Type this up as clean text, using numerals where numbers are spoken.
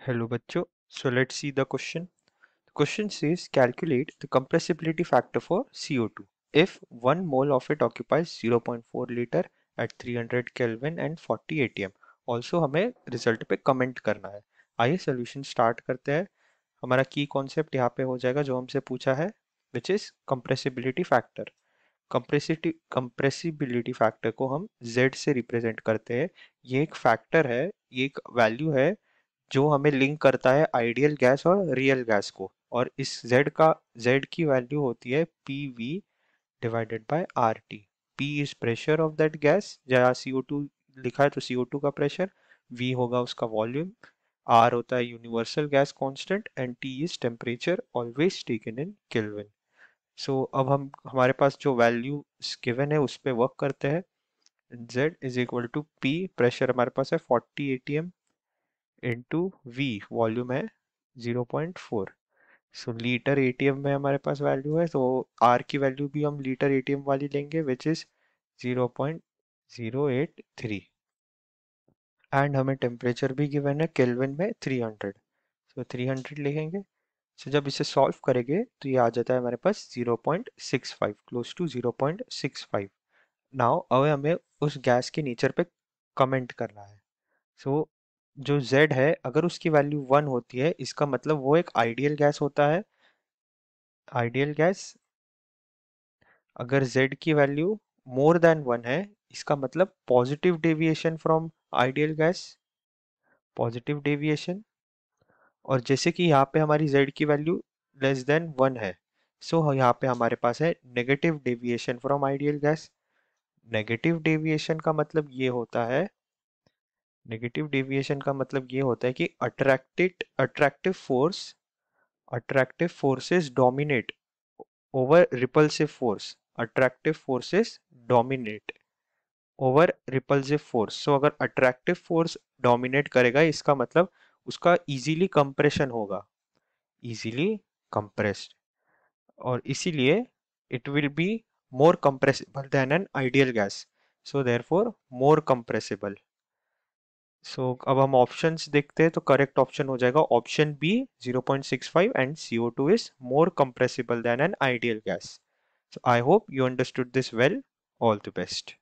Hello bachcho. So let's see the question. The question says calculate the compressibility factor for CO2 if 1 mole of it occupies 0.4 liter at 300 Kelvin and 40 atm. Also हमें result पे comment करना है। आइए solution start करते हैं। हमारा की concept यहाँ पे हो जाएगा जो हमसे पूछा है which is compressibility factor. Compressibility factor को हम Z से रिप्रेजेंट करते हैं। ये एक फैक्टर है, ये एक वैल्यू है जो हमें लिंक करता है आइडियल गैस और रियल गैस को। और इस Z की वैल्यू होती है PV divided by RT। P is pressure of that gas, जहाँ CO2 लिखा है तो CO2 का प्रेशर, V होगा उसका वॉल्यूम, R होता है universal gas constant and T is temperature always taken in kelvin. So अब हम हमारे पास जो वैल्यू गिवन है उस पर वर्क करते हैं। Z is equal to P, pressure हमारे पास है 40 atm इंटू V, वॉल्यूम है 0.4। सो लीटर एटीएम में हमारे पास वैल्यू है, तो R की वैल्यू भी हम लीटर एटीएम वाली लेंगे विच इज 0.083 एंड हमें टेम्परेचर भी गिवन है केल्विन में 300। सो 300 लिखेंगे। सो जब इसे सॉल्व करेंगे तो ये आ जाता है हमारे पास 0.65, क्लोज टू 0.65। नाउ अब हमें उस गैस के नेचर पे कमेंट करना है। सो जो Z है अगर उसकी वैल्यू 1 होती है इसका मतलब वो एक आइडियल गैस होता है। आइडियल गैस अगर Z की वैल्यू मोर देन 1 है इसका मतलब positive deviation from ideal gas, positive deviation. और जैसे कि यहाँ पे हमारी Z की वैल्यू लेस देन 1 है, सो यहाँ पे हमारे पास है negative deviation from ideal gas. Negative deviation का मतलब ये होता है, नेगेटिव डेविएशन का मतलब ये होता है कि attractive forces dominate over repulsive force. Attractive forces dominate over repulsive force. So अगर अट्रैक्टिव फोर्स डोमिनेट करेगा इसका मतलब उसका इजीली कंप्रेशन होगा, इजीली कंप्रेस्ड, और इसीलिए it will be more compressible than an ideal gas, so therefore more compressible। सो अब हम ऑप्शंस देखते हैं तो करेक्ट ऑप्शन हो जाएगा option B 0.65 and CO2 is more compressible than an ideal gas। So I hope you understood this well. All the best.